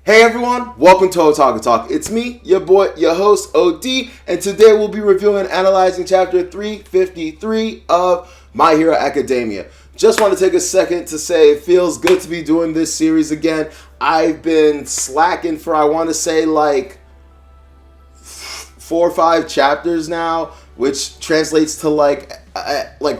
Hey everyone, welcome to Otaku Talk. It's me, your boy, your host, OD, and today we'll be reviewing and analyzing chapter 353 of My Hero Academia. Just want to take a second to say it feels good to be doing this series again. I've been slacking for, I want to say, like 4 or 5 chapters now, which translates to like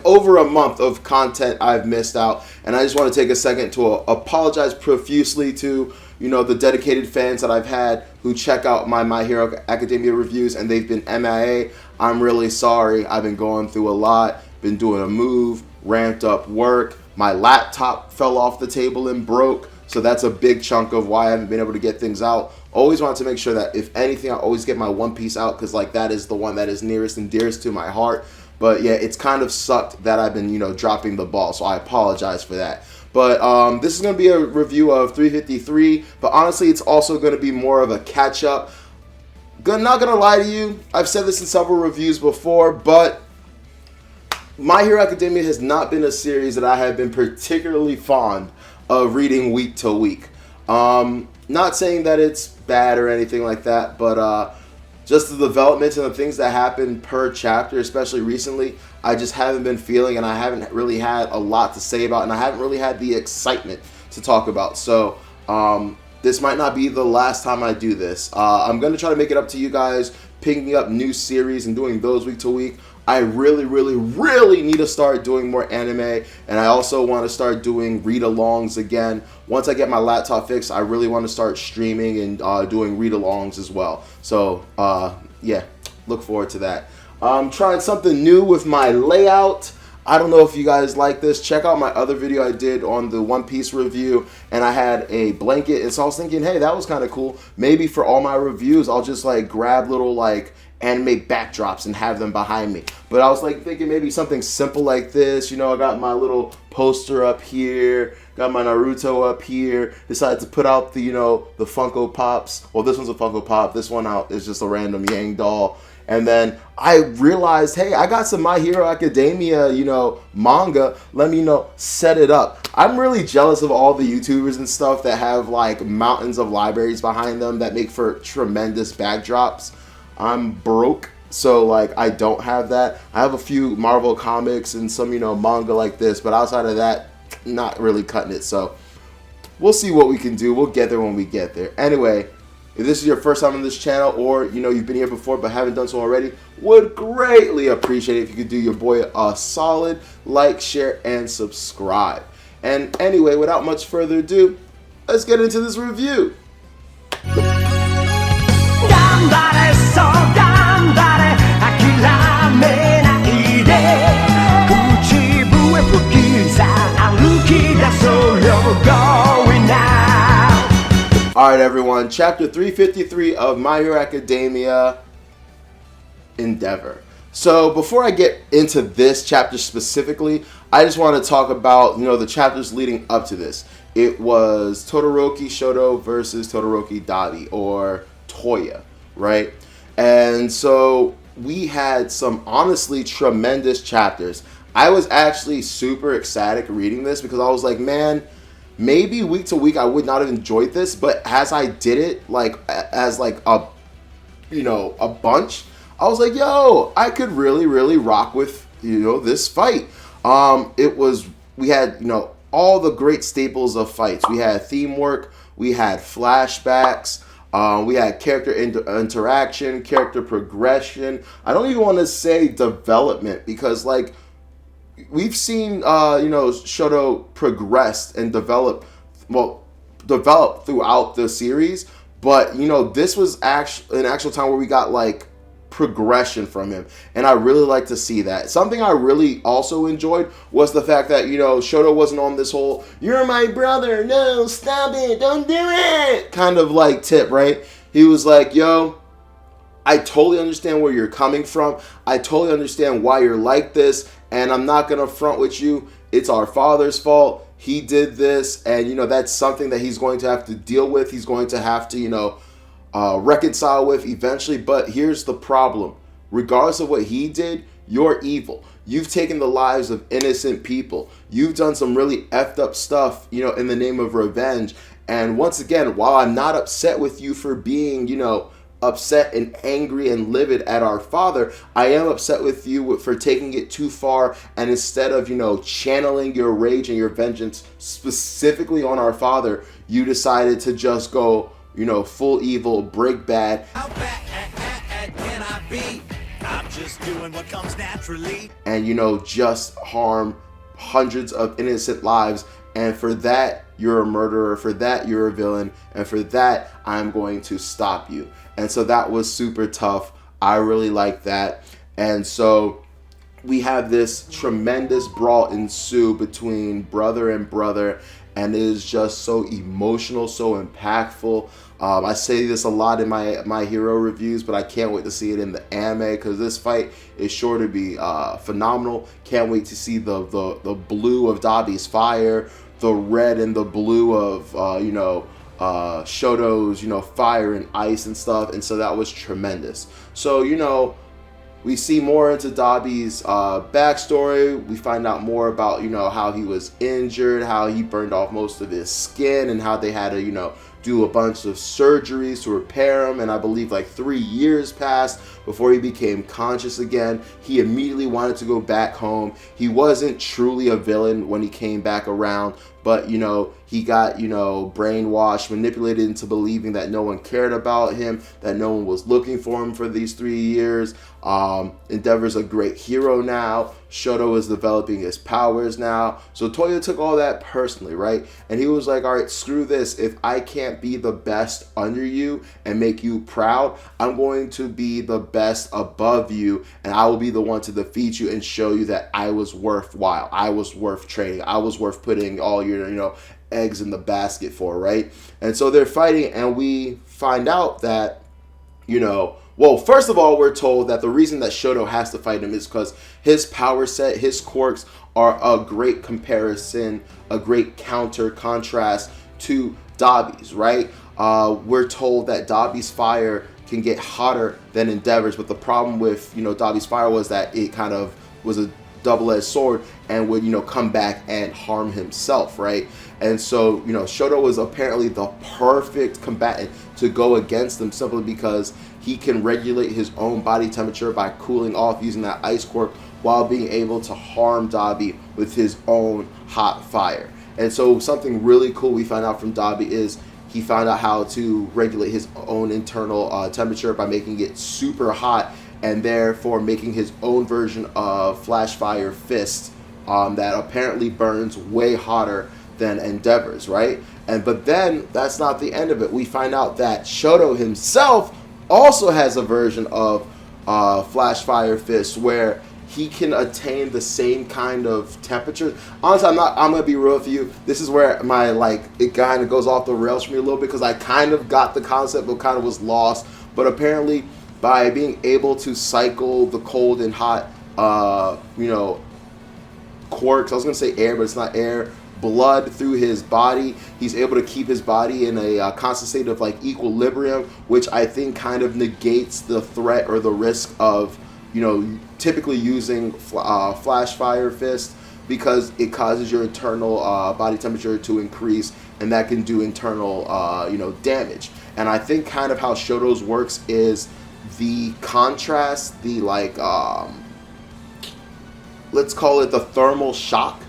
over a month of content I've missed out. And I just want to take a second to apologize profusely to the dedicated fans that I've had who check out My Hero Academia reviews and they've been MIA. I'm really sorry. I've been going through a lot, been doing a move, ramped up work. My laptop fell off the table and broke, so that's a big chunk of why I haven't been able to get things out. Always want to make sure that if anything, I always get my One Piece out because that is the one that is nearest and dearest to my heart. But yeah, it's kind of sucked that I've been dropping the ball, so I apologize for that. But this is going to be a review of 353, but honestly, it's also going to be more of a catch-up. Not going to lie to you, I've said this in several reviews before, but My Hero Academia has not been a series that I have been particularly fond of reading week to week. Not saying that it's bad or anything like that, but just the developments and the things that happen per chapter, especially recently, I just haven't been feeling, and I haven't really had a lot to say about, and I haven't really had the excitement to talk about. So this might not be the last time I do this. I'm going to try to make it up to you guys, picking up new series and doing those week to week. I really, really, really need to start doing more anime, and I also want to start doing read-alongs again. Once I get my laptop fixed, I really want to start streaming and doing read-alongs as well. So, yeah, look forward to that. I'm trying something new with my layout. I don't know if you guys like this. Check out my other video I did on the One Piece review, and I had a blanket, and so I was thinking, hey, that was kind of cool. Maybe for all my reviews, I'll just grab little anime backdrops and have them behind me. But I was thinking maybe something simple like this. I got my little poster up here, got my Naruto up here, decided to put out the the Funko Pops. Well, this one's a Funko Pop, this one out is just a random Yang doll. And then I realized, hey, I got some My Hero Academia, manga. Let me set it up. I'm really jealous of all the YouTubers and stuff that have mountains of libraries behind them that make for tremendous backdrops. I'm broke, so I don't have that. I have a few Marvel comics and some manga like this, but outside of that, not really cutting it. So we'll see what we can do. We'll get there when we get there. Anyway, if this is your first time on this channel, or you've been here before but haven't done so already, would greatly appreciate it if you could do your boy a solid like, share, and subscribe. And anyway, without much further ado, let's get into this review. Alright everyone, chapter 353 of My Hero Academia, Endeavor. So before I get into this chapter specifically, I just want to talk about the chapters leading up to this. It was Todoroki Shoto versus Todoroki Dabi, or Toya, right? And so we had some honestly tremendous chapters. I was actually super ecstatic reading this because I was like, man, maybe week to week I would not have enjoyed this, but as I did it as a bunch, I was like, yo, I could really, really rock with this fight. We had all the great staples of fights. We had theme work, we had flashbacks, we had character interaction, character progression. I don't even want to say development because we've seen Shoto progressed and develop throughout the series, but this was an actual time where we got progression from him, and I really like to see that. Something I really also enjoyed was the fact that Shoto wasn't on this whole "you're my brother, no, stop it, don't do it" kind of tip, right? He was like, yo, I totally understand where you're coming from. I totally understand why you're like this, and I'm not gonna front with you. It's our father's fault. He did this, and that's something that he's going to have to deal with. He's going to have to reconcile with eventually. But here's the problem: regardless of what he did, you're evil. You've taken the lives of innocent people. You've done some really effed up stuff, in the name of revenge. And once again, while I'm not upset with you for being, upset and angry and livid at our father, I am upset with you for taking it too far, and instead of, channeling your rage and your vengeance specifically on our father, you decided to just go, full evil, break bad. How bad can I be? I'm just doing what comes naturally. And, just harm hundreds of innocent lives. And for that, you're a murderer. For that, you're a villain. And for that, I'm going to stop you. And so that was super tough. I really like that. And so we have this tremendous brawl ensue between brother and brother. And it is just so emotional, so impactful. I say this a lot in my hero reviews, but I can't wait to see it in the anime, because this fight is sure to be phenomenal. Can't wait to see the blue of Dabi's fire, the red and the blue of Shoto's fire and ice and stuff. And so that was tremendous. So we see more into Dabi's backstory. We find out more about how he was injured, how he burned off most of his skin, and how they had to do a bunch of surgeries to repair him. And I believe like 3 years passed before he became conscious again. He immediately wanted to go back home. He wasn't truly a villain when he came back around, but he got brainwashed, manipulated into believing that no one cared about him, that no one was looking for him for these 3 years. Endeavor's a great hero now. Shoto is developing his powers now. So Toya took all that personally, right? And he was like, all right, screw this. If I can't be the best under you and make you proud, I'm going to be the best above you, and I will be the one to defeat you and show you that I was worthwhile. I was worth training. I was worth putting all your, eggs in the basket for, right? And so they're fighting, and we find out that, well, first of all, we're told that the reason that Shoto has to fight him is because his power set, his quirks are a great comparison, a great contrast to Dabi's, right? We're told that Dabi's fire can get hotter than Endeavor's, but the problem with, Dabi's fire was that it kind of was a double-edged sword and would, come back and harm himself, right? And so, Shoto was apparently the perfect combatant to go against them, simply because he can regulate his own body temperature by cooling off using that ice quirk while being able to harm Dabi with his own hot fire. And so something really cool we find out from Dabi is he found out how to regulate his own internal temperature by making it super hot, and therefore making his own version of Flash Fire Fist that apparently burns way hotter than Endeavor's, right? But then that's not the end of it. We find out that Shoto himself also has a version of Flash Fire Fist where he can attain the same kind of temperature. Honestly, I'm gonna be real with you. This is where it kind of goes off the rails for me a little bit, because I kind of got the concept but kind of was lost. But apparently, by being able to cycle the cold and hot, quirks, I was gonna say air, but it's not air, blood through his body, he's able to keep his body in a constant state of equilibrium, which I think kind of negates the threat or the risk of typically using Flash Fire Fist, because it causes your internal body temperature to increase, and that can do internal damage. And I think kind of how Shoto's works is the contrast, the let's call it the thermal shock.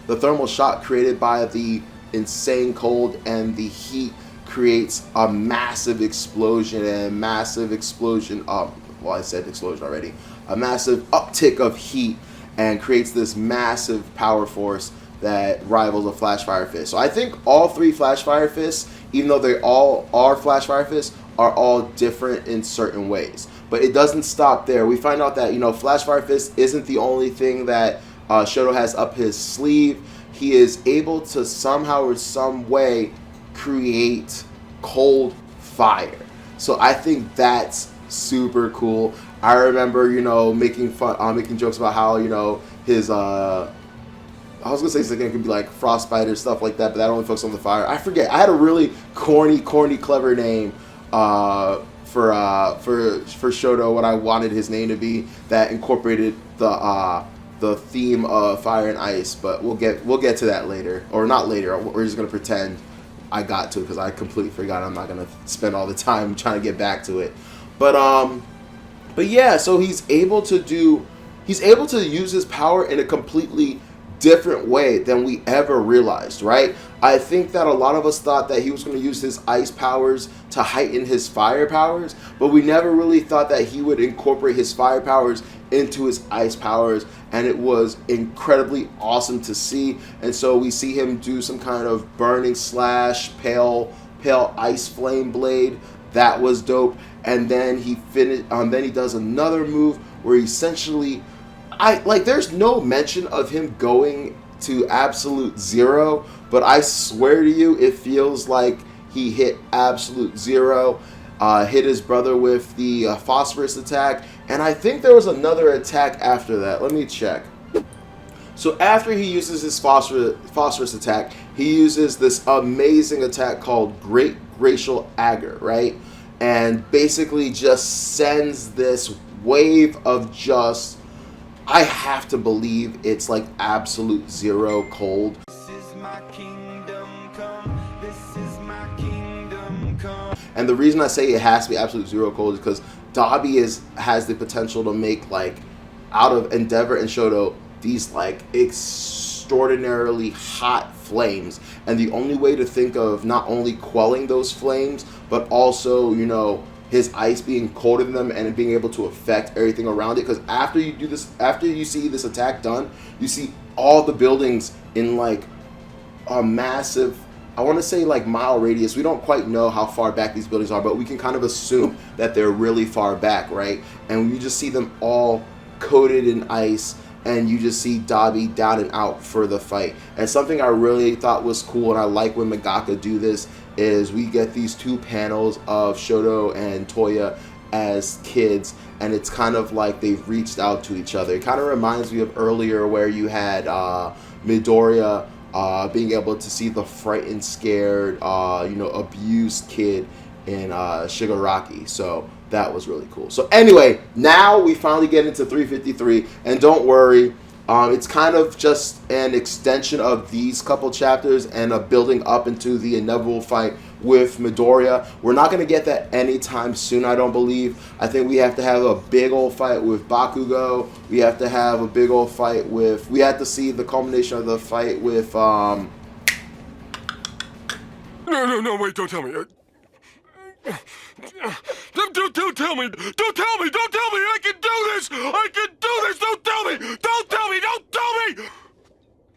The thermal shock created by the insane cold and the heat creates a massive explosion, and a massive explosion, I said explosion already, a massive uptick of heat, and creates this massive power force that rivals a Flash Fire Fist. So I think all three Flash Fire Fists, even though they all are Flash Fire Fists, are all different in certain ways. But it doesn't stop there. We find out that, Flash Fire Fist isn't the only thing that Shoto has up his sleeve. He is able to somehow or some way create cold fire. So I think that's super cool. I remember, making jokes about how, his I was gonna say something could be like frostbite or stuff like that, but that only focuses on the fire. I forget. I had a really corny, clever name for Shoto, what I wanted his name to be, that incorporated the theme of fire and ice. But we'll get to that later, or not later. We're just gonna pretend I got to it because I completely forgot. I'm not gonna spend all the time trying to get back to it. But yeah, so he's able to use his power in a completely different way than we ever realized, right? I think that a lot of us thought that he was going to use his ice powers to heighten his fire powers, but we never really thought that he would incorporate his fire powers into his ice powers, and it was incredibly awesome to see. And so we see him do some kind of burning slash, pale ice flame blade. That was dope. And then he does another move where he essentially, there's no mention of him going to absolute zero, but I swear to you, it feels like he hit absolute zero, hit his brother with the phosphorus attack, and I think there was another attack after that. Let me check. So after he uses his phosphorus attack, he uses this amazing attack called Great Glacial Agar, right? And basically just sends this wave of just, I have to believe it's like absolute zero cold. This is my kingdom come. This is my kingdom come. And the reason I say it has to be absolute zero cold is because Dabi has the potential to make, like, out of Endeavor and Shoto, these like extraordinarily hot flames, and the only way to think of not only quelling those flames but also, you know, his ice being colder than them and being able to affect everything around it. Because after you do this, after you see this attack done, you see all the buildings in like a massive, I want to say like mile radius. We don't quite know how far back these buildings are, but we can kind of assume that they're really far back, right? And you just see them all coated in ice, and you just see Dabi down and out for the fight. And something I really thought was cool, and I like when Mangaka do this, is we get these two panels of Shoto and Toya as kids, and it's kind of like they've reached out to each other. It kind of reminds me of earlier where you had Midoriya being able to see the frightened, scared, abused kid in Shigaraki. So that was really cool. So anyway, now we finally get into 353, and don't worry, it's kind of just an extension of these couple chapters and a building up into the inevitable fight with Midoriya. We're not going to get that anytime soon, I don't believe. I think we have to have a big old fight with Bakugo. We have to have a big old fight with... We have to see the culmination of the fight with... No, wait, don't tell me. Don't tell me! Don't tell me! Don't tell me! I can do this! I can do this! Don't tell me! Don't tell me! Don't tell me!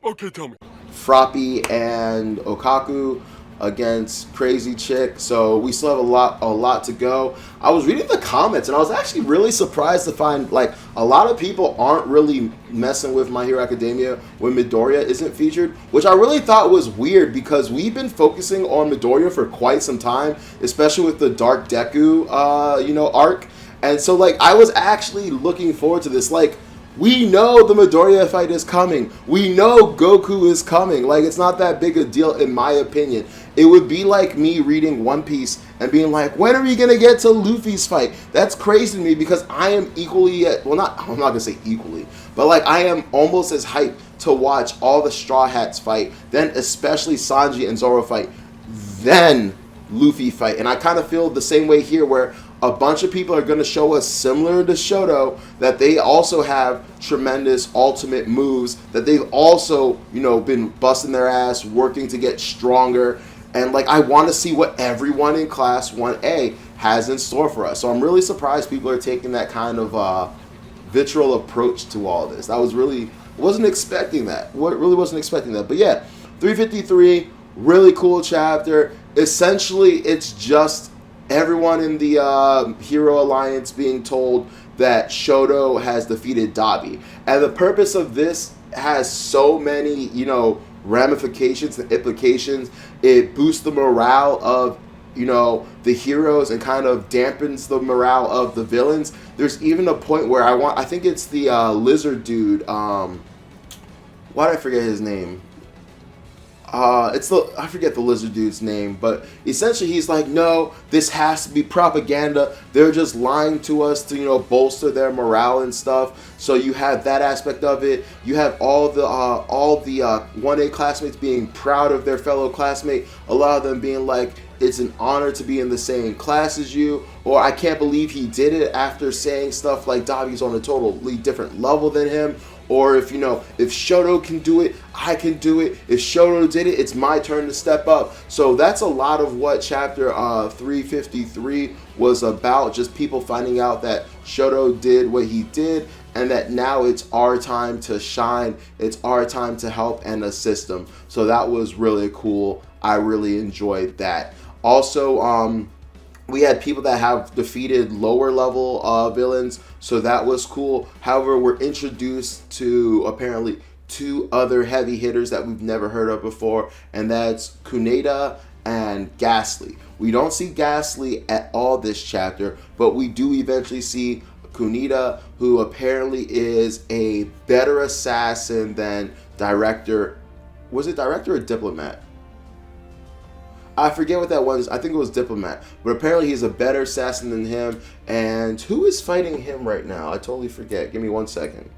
Okay, tell me. Froppy and Okaku against Crazy Chick. So we still have a lot to go. I was reading the comments, and I was actually really surprised to find like a lot of people aren't really messing with My Hero Academia when Midoriya isn't featured, which I really thought was weird because we've been focusing on Midoriya for quite some time, especially with the Dark Deku arc. And so like I was actually looking forward to this. Like, we know the Midoriya fight is coming. We know Goku is coming. Like, it's not that big a deal in my opinion. It would be like me reading One Piece and being like, when are we going to get to Luffy's fight? That's crazy to me because I am equally, I'm not going to say equally, but like I am almost as hyped to watch all the Straw Hats fight, then especially Sanji and Zoro fight, then Luffy fight. And I kind of feel the same way here where a bunch of people are going to show us, similar to Shoto, that they also have tremendous ultimate moves, that they've also, been busting their ass, working to get stronger. And like, I want to see what everyone in Class 1A has in store for us. So I'm really surprised people are taking that kind of vitriol approach to all this. Wasn't expecting that. Really wasn't expecting that. But yeah, 353, really cool chapter. Essentially, it's just everyone in the Hero Alliance being told that Shoto has defeated Dabi. And the purpose of this has so many, ramifications and implications. It boosts the morale of, the heroes and kind of dampens the morale of the villains. There's even a point where I think it's the lizard dude. Why did I forget his name? I forget the lizard dude's name, but essentially he's like, no, this has to be propaganda. They're just lying to us to, bolster their morale and stuff. So you have that aspect of it. You have all the 1A classmates being proud of their fellow classmate. A lot of them being like, it's an honor to be in the same class as you, or I can't believe he did it, after saying stuff like Dabi's on a totally different level than him. Or if Shoto can do it, I can do it. If Shoto did it, it's my turn to step up. So that's a lot of what chapter 353 was about. Just people finding out that Shoto did what he did, and that now it's our time to shine. It's our time to help and assist them. So that was really cool. I really enjoyed that. Also, we had people that have defeated lower level villains, so that was cool. However, we're introduced to apparently 2 other heavy hitters that we've never heard of before, and that's Kuneta and Ghastly. We don't see Ghastly at all this chapter, but we do eventually see Kuneta, who apparently is a better assassin than Director. Was it Director or Diplomat? I forget what that was. I think it was Diplomat. But apparently he's a better assassin than him. And who is fighting him right now? I totally forget. Give me 1 second.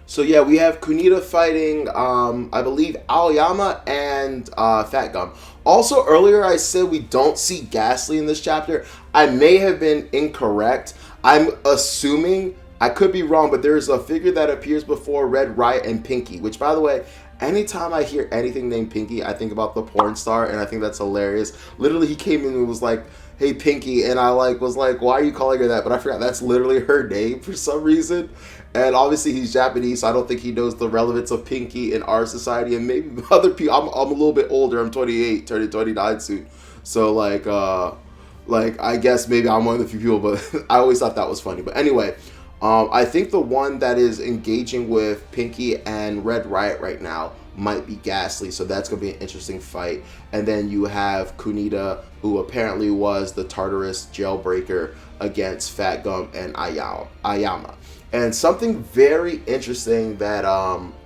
So yeah, we have Kuneta fighting, I believe, Aoyama and Fat Gum. Also, earlier I said we don't see Ghastly in this chapter. I may have been incorrect. I'm assuming, I could be wrong, but there is a figure that appears before Red Riot and Pinky, which, by the way, anytime I hear anything named Pinky, I think about the porn star, and I think that's hilarious. Literally, he came in and was like, hey, Pinky, and I was like, why are you calling her that? But I forgot that's literally her name for some reason. And obviously, he's Japanese, so I don't think he knows the relevance of Pinky in our society, and maybe other people. I'm a little bit older. I'm 28, turning 29 soon. So, I guess maybe I'm one of the few people, but I always thought that was funny. But anyway, I think the one that is engaging with Pinky and Red Riot right now might be Ghastly, so that's going to be an interesting fight. And then you have Kuneta, who apparently was the Tartarus jailbreaker against Fat Gum and Ayama. And something very interesting that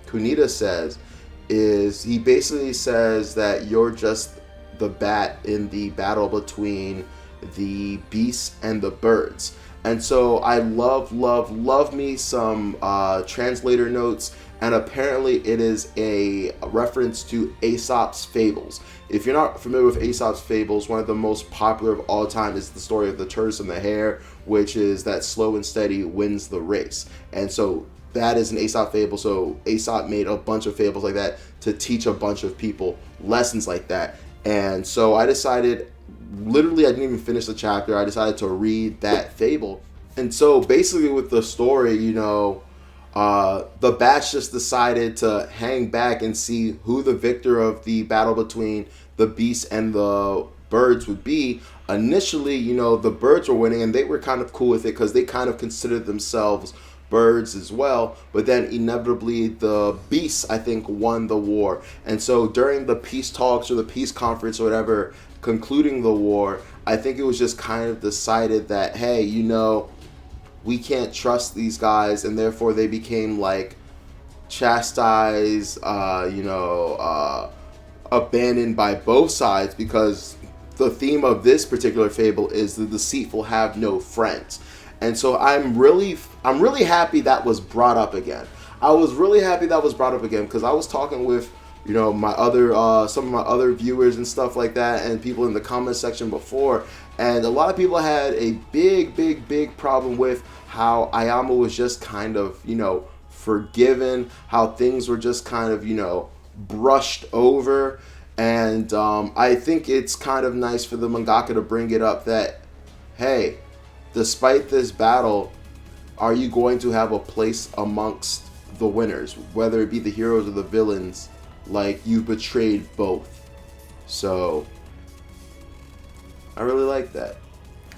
Kuneta says is, he basically says that you're just the bat in the battle between the beasts and the birds. And so I love me some translator notes, and apparently it is a reference to Aesop's Fables. If you're not familiar with Aesop's Fables, one of the most popular of all time is the story of the tortoise and the hare, which is that slow and steady wins the race. And so that is an Aesop fable. So Aesop made a bunch of fables like that to teach a bunch of people lessons like that. And so I decided, literally I didn't even finish the chapter, I decided to read that fable. And so basically with the story, the batch just decided to hang back and see who the victor of the battle between the beasts and the birds would be. Initially, the birds were winning, and they were kind of cool with it because they kind of considered themselves birds as well. But then inevitably the beasts, I think, won the war. And so during the peace talks or the peace conference or whatever, concluding the war, I think it was just kind of decided that, hey, we can't trust these guys, and therefore they became like chastised, abandoned by both sides, because the theme of this particular fable is the deceitful have no friends. And so I'm really happy that was brought up again. I was really happy that was brought up again, because I was talking with my other some of my other viewers and stuff like that, and people in the comment section before, and a lot of people had a big problem with how Ayama was just kind of forgiven, how things were just kind of brushed over. And I think it's kind of nice for the mangaka to bring it up that, hey, despite this battle, are you going to have a place amongst the winners, whether it be the heroes or the villains? Like, you've betrayed both. So I really like that.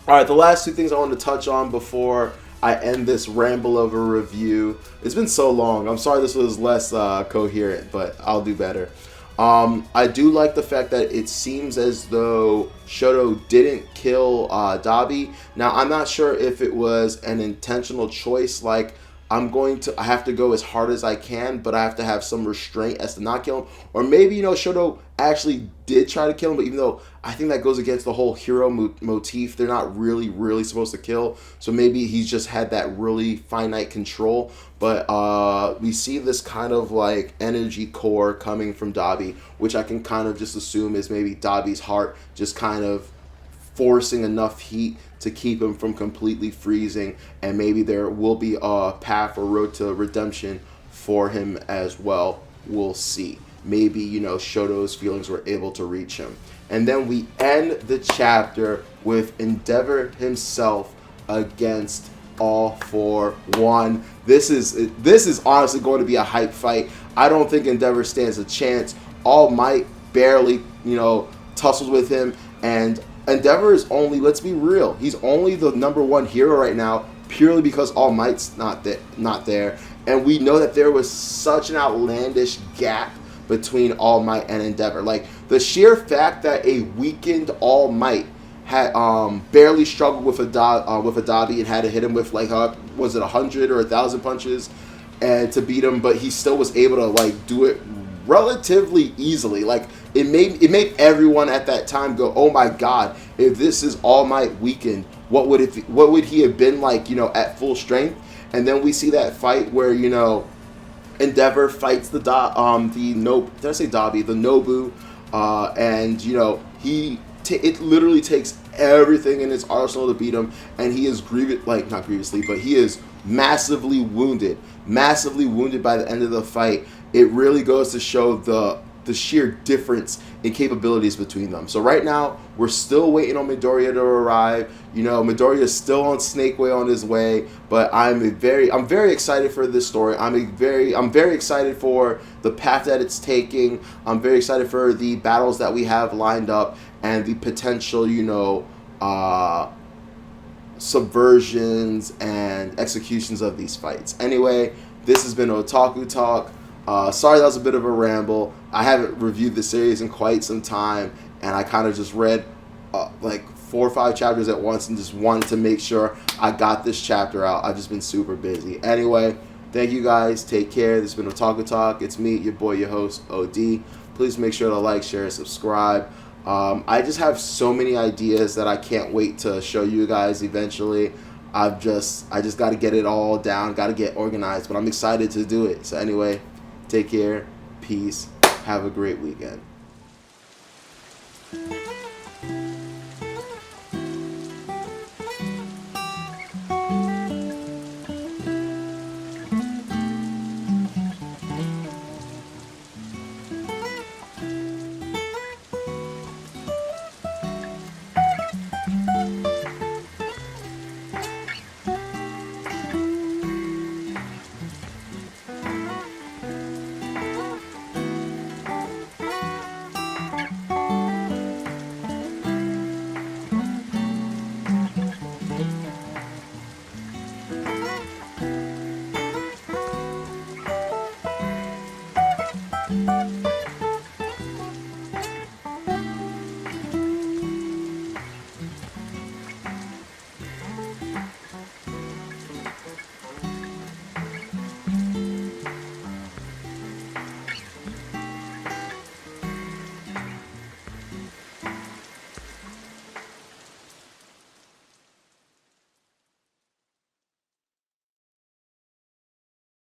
All right, the last 2 things I want to touch on before I end this ramble of a review. It's been so long. I'm sorry this was less coherent, but I'll do better. I do like the fact that it seems as though Shoto didn't kill Dabi. Now, I'm not sure if it was an intentional choice, like I have to go as hard as I can, but I have to have some restraint as to not kill him. Or maybe, Shoto actually did try to kill him, but even though I think that goes against the whole hero motif, they're not really, really supposed to kill. So maybe he's just had that really finite control. But we see this kind of like energy core coming from Dabi, which I can kind of just assume is maybe Dabi's heart just kind of forcing enough heat to keep him from completely freezing, and maybe there will be a path or road to redemption for him as well. We'll see. Maybe, Shoto's feelings were able to reach him. And then we end the chapter with Endeavor himself against All For One. This is honestly going to be a hype fight. I don't think Endeavor stands a chance. All Might barely, tussles with him, and Endeavor is only, let's be real, he's only the number one hero right now purely because All Might's not there. And we know that there was such an outlandish gap between All Might and Endeavor. Like, the sheer fact that a weakened All Might had barely struggled with a Dabi and had to hit him with, like, was it 100 or 1,000 punches and to beat him, but he still was able to, like, do it relatively easily. Like, it made everyone at that time go, oh my god, if this is All Might weakened, what would he have been like, at full strength? And then we see that fight where, Endeavor fights the Nobu, and it literally takes everything in his arsenal to beat him, and he is not grievously, but he is massively wounded by the end of the fight. It really goes to show the sheer difference in capabilities between them. So right now, we're still waiting on Midoriya to arrive. Midoriya is still on Snake Way on his way, but I'm very excited for this story. I'm very excited for the path that it's taking. I'm very excited for the battles that we have lined up and the potential, subversions and executions of these fights. Anyway, this has been Otaku Talk. Sorry that was a bit of a ramble. I haven't reviewed the series in quite some time, and I kind of just read like 4 or 5 chapters at once and just wanted to make sure I got this chapter out. I've just been super busy. Anyway, thank you guys. Take care. This has been Otaku Talk. It's me, your boy, your host, OD. Please make sure to like, share, and subscribe. I just have so many ideas that I can't wait to show you guys eventually. I just got to get it all down, got to get organized, but I'm excited to do it. So anyway, take care, peace, have a great weekend.